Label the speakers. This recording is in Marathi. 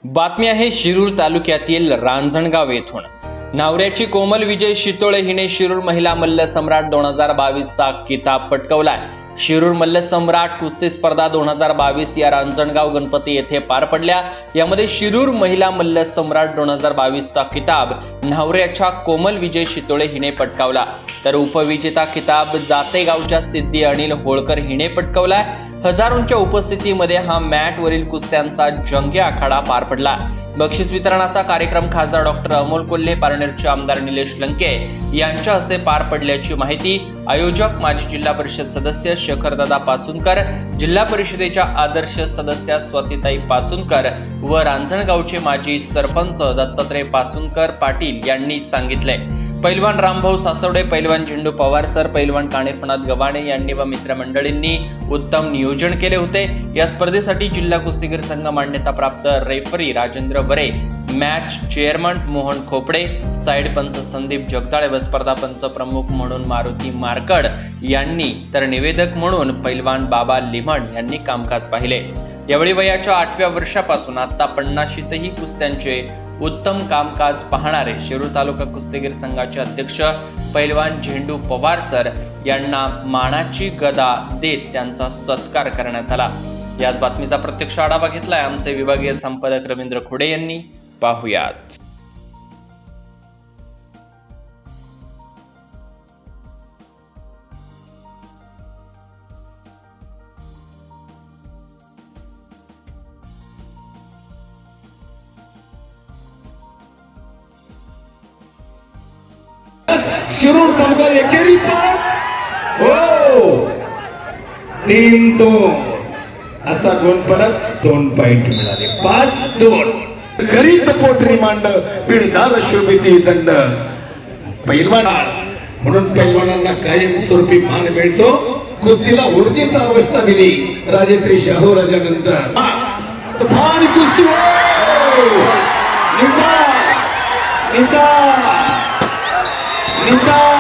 Speaker 1: बातमी आहे शिरूर तालुक्यातील रांजणगाव येथून। नावऱ्याची कोमल विजय शितोळे हिने शिरूर महिला मल्ल सम्राट 2022 चा किताब पटकावलाय। शिरूर मल्ल सम्राट कुस्ती स्पर्धा 2022 या रांजणगाव गणपती येथे पार पडल्या। यामध्ये शिरूर महिला मल्ल सम्राट 2022 चा किताब नावऱ्याच्या कोमल विजय शितोळे हिने पटकावला, तर उपविजेता किताब जातेगावच्या सिद्धी अनिल होळकर हिने पटकावलाय। हजारोंच्या उपस्थितीमध्ये हा मॅट वरील कुस्त्यांचा जंगी आखाडा पार पडला। बक्षीस वितरणाचा कार्यक्रम खासदार डॉक्टर अमोल कोल्हे, पारनेरचे आमदार निलेश लंके यांच्या हस्ते पार पडल्याची माहिती आयोजक माजी जिल्हा परिषद सदस्य शेखरदादा पाचुनकर, जिल्हा परिषदेच्या आदर्श सदस्या स्वातीताई पाचुनकर व रांजणगावचे माजी सरपंच दत्तात्रय पाचुनकर पाटील यांनी सांगितले। पैलवान रामभाऊ सासवडे, पैलवान झेंडू पवार सर, पैलवान काणेफनाथ गव्हाणे यांनी व मित्रमंडळींनी उत्तम नियोजन केले होते। या स्पर्धेसाठी जिल्हा कुस्तीगीर संघ मान्यता प्राप्त रेफरी राजेंद्र बरे, match chairman Mohan Khopde, side पंच संदीप जगदाळे व स्पर्धा पंच प्रमुख म्हणून मारुती मारकड यांनी, तर निवेदक म्हणून पैलवान बाबा लिमण यांनी कामकाज पाहिले। यावेळी वयाच्या 8व्या वर्षापासून आता 50शीतही कुस्त्यांचे उत्तम कामकाज पाहणारे शिरूर तालुका कुस्तीगीर संघाचे अध्यक्ष पैलवान झेंडू पवार सर यांना मानाची गदा देत त्यांचा सत्कार करण्यात आला। याच बातमीचा प्रत्यक्ष आढावा घेतलाय आमचे विभागीय संपादक रवींद्र खोडे यांनी। पाहुयात।
Speaker 2: शिरूर तालुका एकेरी पार हो 3-2 असा गुण पडत 2 पॉइंट मिळाले। 5-2 करीत पोटरी मांड पिढदार शोभिती दंड पैलवान म्हणून पैलवानांना कायमस्वरूपी मान मिळतो। कुस्तीला ऊर्जित अवस्था दिली राजश्री शाहू राजानंतर तुफान कुस्ती निकाल निकाल निकाल